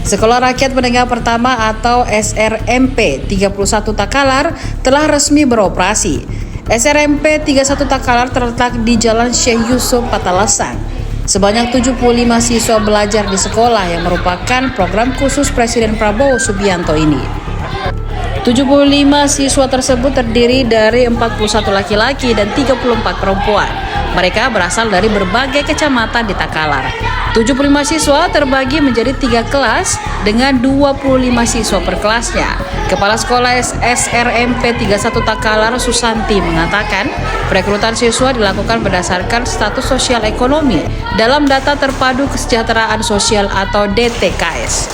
Sekolah Rakyat Menengah Pertama atau SRMP 31 Takalar telah resmi beroperasi. SRMP 31 Takalar terletak di Jalan Syekh Yusuf Patalasang. Sebanyak 75 siswa belajar di sekolah yang merupakan program khusus Presiden Prabowo Subianto ini. 75 siswa tersebut terdiri dari 41 laki-laki dan 34 perempuan. Mereka berasal dari berbagai kecamatan di Takalar. 75 siswa terbagi menjadi 3 kelas dengan 25 siswa per kelasnya. Kepala Sekolah SRMP 31 Takalar Susanti mengatakan, perekrutan siswa dilakukan berdasarkan status sosial ekonomi dalam data terpadu kesejahteraan sosial atau DTKS.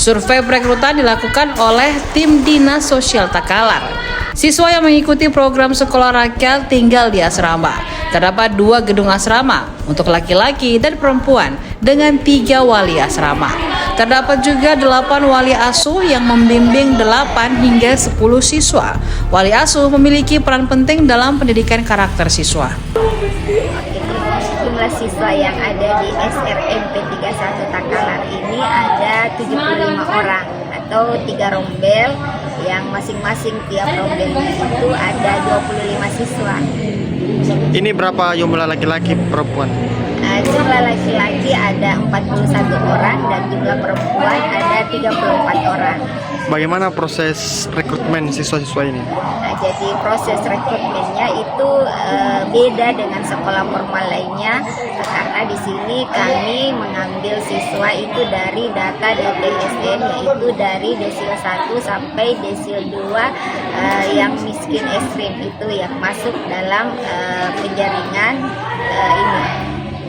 Survei perekrutan dilakukan oleh tim Dinas Sosial Takalar. Siswa yang mengikuti program sekolah rakyat tinggal di asrama. Terdapat 2 gedung asrama untuk laki-laki dan perempuan dengan 3 wali asrama. Terdapat juga 8 wali asuh yang membimbing 8 hingga 10 siswa. Wali asuh memiliki peran penting dalam pendidikan karakter siswa. Jumlah siswa yang ada di SRMP 31 Takalar ini ada 75 orang atau 3 rombel yang masing-masing tiap rombelnya itu ada 25 siswa. Ini berapa jumlah laki-laki perempuan? Jumlah laki-laki ada 41 orang dan jumlah perempuan ada 34 orang. Bagaimana proses rekrutmen siswa-siswa ini? Jadi proses rekrutmennya itu beda dengan sekolah formal lainnya karena di sini kami mengambil siswa itu dari data DTSN, yaitu dari desil 1 sampai desil 2 yang miskin ekstrim itu yang masuk dalam penjaringan ini.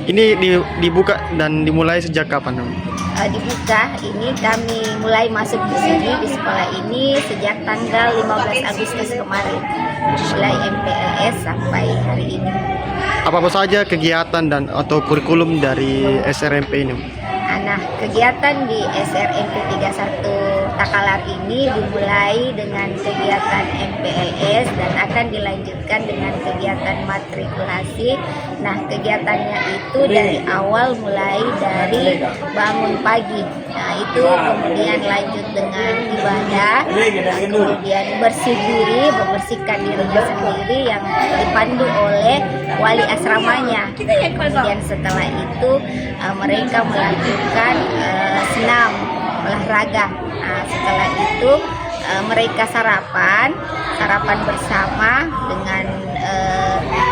Ini dibuka dan dimulai sejak kapan? Dibuka ini kami mulai masuk di sini di sekolah ini sejak tanggal 15 Agustus kemarin, mulai MPLS sampai hari ini. Apa saja kegiatan dan atau kurikulum dari SRMP ini? Nah, kegiatan di SRMP 31 Takalar ini dimulai dengan kegiatan MPLS dan akan dilanjutkan dengan kegiatan matrikulasi. Nah, kegiatannya itu dari awal mulai dari bangun pagi. Nah, itu kemudian lanjut dengan ibadah, kemudian bersih diri, membersihkan dirinya sendiri yang dipandu oleh wali asramanya. Kemudian setelah itu mereka melanjutkan senam olahraga. Nah, setelah itu mereka sarapan bersama dengan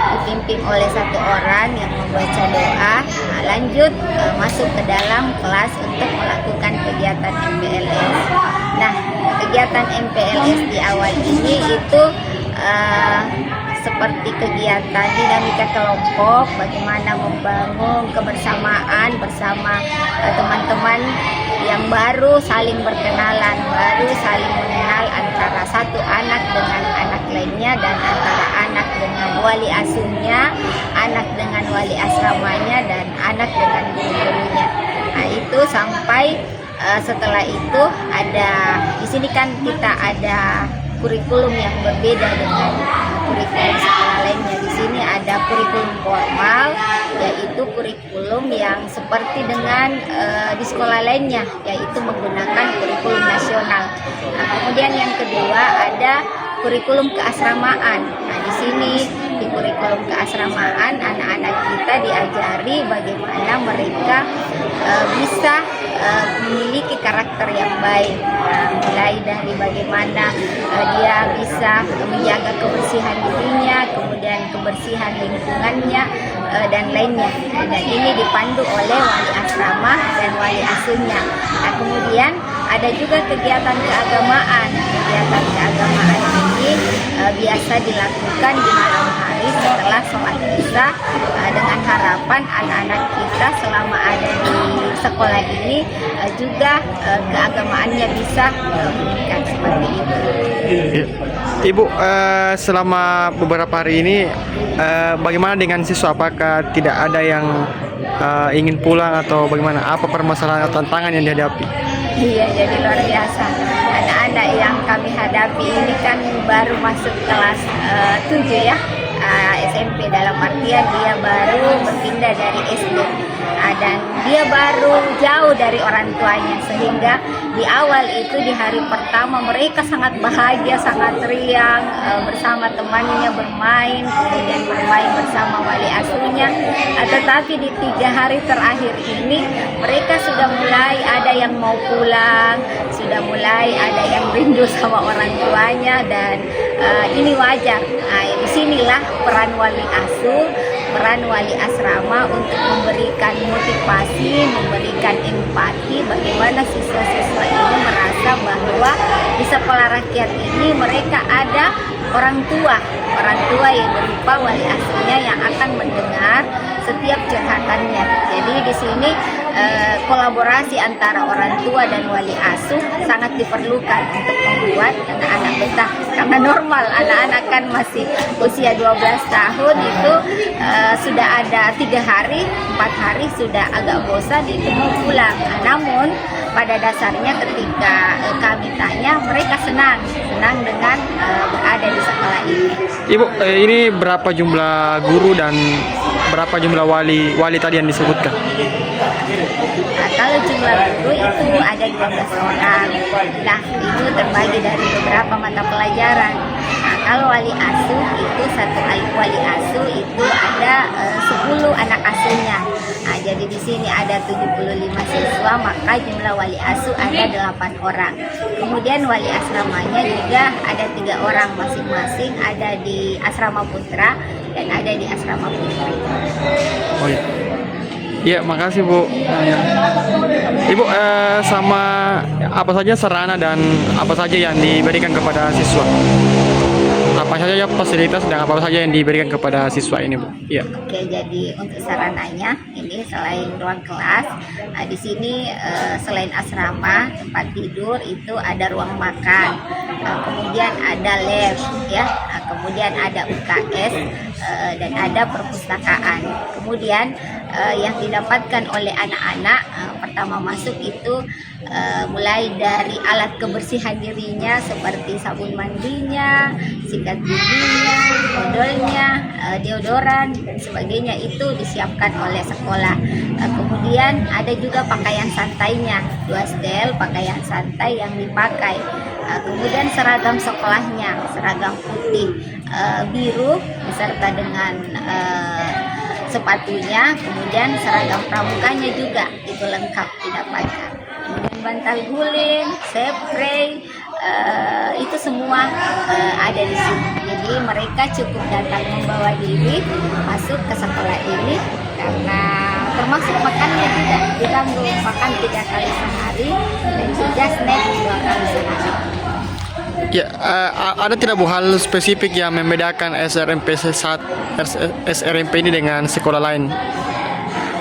dipimpin oleh satu orang yang membaca doa. Nah, lanjut masuk ke dalam kelas untuk melakukan kegiatan MPLS. Nah, kegiatan MPLS di awal ini itu seperti kegiatan dinamika kelompok, bagaimana membangun kebersamaan bersama teman-teman yang baru saling berkenalan, baru saling mengenal antara satu anak dengan anak lainnya dan antara anak dengan wali asuhnya, anak dengan wali asramanya, dan anak dengan guru-gurunya. Nah, itu sampai setelah itu ada di sini kan kita ada kurikulum yang berbeda dengan kurikulum sekolah lainnya. Di sini ada kurikulum formal, yaitu kurikulum yang seperti dengan di sekolah lainnya, yaitu menggunakan kurikulum nasional. Nah, kemudian yang kedua ada kurikulum keasramaan. Nah, di sini di kurikulum keasramaan anak-anak kita diajari bagaimana mereka bisa memiliki karakter yang baik. Nah, mulai dari bagaimana dia bisa menjaga kebersihan dirinya, kemudian kebersihan lingkungannya dan lainnya. Dan ini dipandu oleh wali asrama dan wali asuhnya. Nah, kemudian ada juga kegiatan keagamaan. Kegiatan keagamaan ini biasa dilakukan di malam hari setelah sholat isya dengan harapan anak-anak kita selama ada di sekolah ini juga keagamaannya bisa meningkat seperti itu. Ibu, selama beberapa hari ini bagaimana dengan siswa? Apakah tidak ada yang ingin pulang atau bagaimana? Apa permasalahan atau tantangan yang dihadapi? Iya, jadi luar biasa. Anak-anak yang kami hadapi ini kan baru masuk kelas 7 ya. SMP, dalam artian dia baru berpindah dari SD. Dan dia baru jauh dari orang tuanya, sehingga di awal itu di hari pertama mereka sangat bahagia, sangat riang bersama temannya bermain, kemudian bermain bersama wali asuhnya. Tetapi di 3 hari terakhir ini mereka sudah mulai ada yang mau pulang, sudah mulai ada yang rindu sama orang tuanya, dan ini wajar. Disinilah peran wali asuh, peran wali asrama untuk memberikan motivasi, memberikan empati bagaimana siswa-siswa ini merasa bahwa di sekolah rakyat ini mereka ada orang tua yang berupa wali asuhnya yang akan mendengar setiap curhatannya. Jadi di sini kolaborasi antara orang tua dan wali asuh sangat diperlukan untuk membuat anak-anak betah. Karena normal anak-anak kan masih usia 12 tahun itu sudah ada 3 hari, 4 hari sudah agak bosan itu mau pulang. Namun pada dasarnya ketika kami tanya, mereka senang dengan berada di sekolah ini. Ibu, ini berapa jumlah guru dan berapa jumlah wali tadi yang disebutkan? Kalau jumlah guru itu ada 12 orang. Nah, itu terbagi dari beberapa mata pelajaran. Kalau wali asuh itu satu wali asuh itu ada 10 anak asuhnya. Jadi di sini ada 75 siswa, maka jumlah wali asuh ada 8 orang. Kemudian wali asramanya juga ada 3 orang masing-masing, ada di asrama putra dan ada di asrama putri. Oh iya. Iya, makasih Bu. Ibu, sama apa saja sarana dan apa saja yang diberikan kepada siswa? Apa saja fasilitas dan apa saja yang diberikan kepada siswa ini, Bu? Iya. Oke, jadi untuk sarananya ini selain ruang kelas, di sini selain asrama tempat tidur itu ada ruang makan, kemudian ada lab, ya, kemudian ada UKS dan ada perpustakaan. Kemudian yang didapatkan oleh anak-anak pertama masuk itu mulai dari alat kebersihan dirinya seperti sabun mandinya, sikat giginya, odolnya, deodoran dan sebagainya itu disiapkan oleh sekolah. Kemudian ada juga pakaian santainya, 2 setel pakaian santai yang dipakai. Kemudian seragam sekolahnya, seragam putih biru beserta dengan sepatunya, kemudian seragam pramuganya juga itu lengkap didapatkan. Kemudian bantal guling, spray, itu semua ada di sini. Jadi mereka cukup datang membawa diri masuk ke sekolah ini, karena termasuk makannya tidak diganggu, makan 3 kali sehari dan juga snack 2 kali sehari. Ya, ada tidak Bu hal spesifik yang membedakan SRMP ini dengan sekolah lain?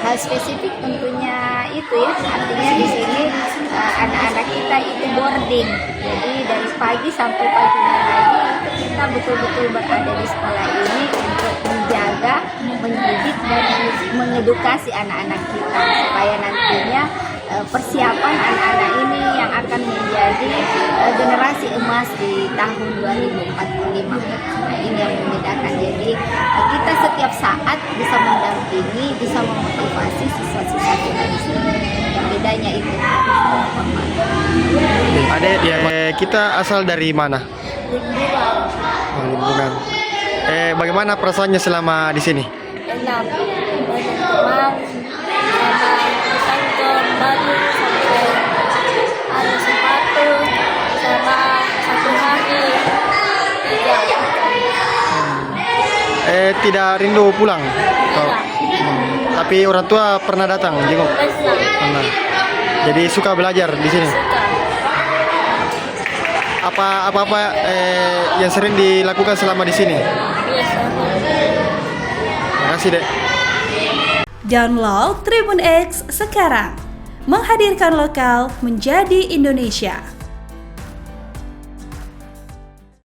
Hal spesifik tentunya itu ya, artinya di sini anak-anak kita itu boarding, jadi dari pagi sampai pagi lagi kita betul-betul berada di sekolah ini untuk menjaga, mendidik dan mengedukasi anak-anak kita supaya nantinya persiapan anak-anak ini yang akan menjadi generasi emas di tahun 2045. Ini yang membedakan. Jadi kita setiap saat bisa mendampingi, bisa memotivasi siswa-siswa kita di sini. Yang bedanya itu. Ada ya, kita asal dari mana? Oh, Limpungan. Bagaimana perasaannya selama di sini? Enak, banyak teman, sama kita baju sampai ada sepatu sama 1 hari 3 Tidak rindu pulang? Tapi orang tua pernah datang jenguk? Pernah. Jadi suka belajar di sini? Apa yang sering dilakukan selama di sini? Terima kasih, Dek. Download Tribun X sekarang, menghadirkan lokal menjadi Indonesia.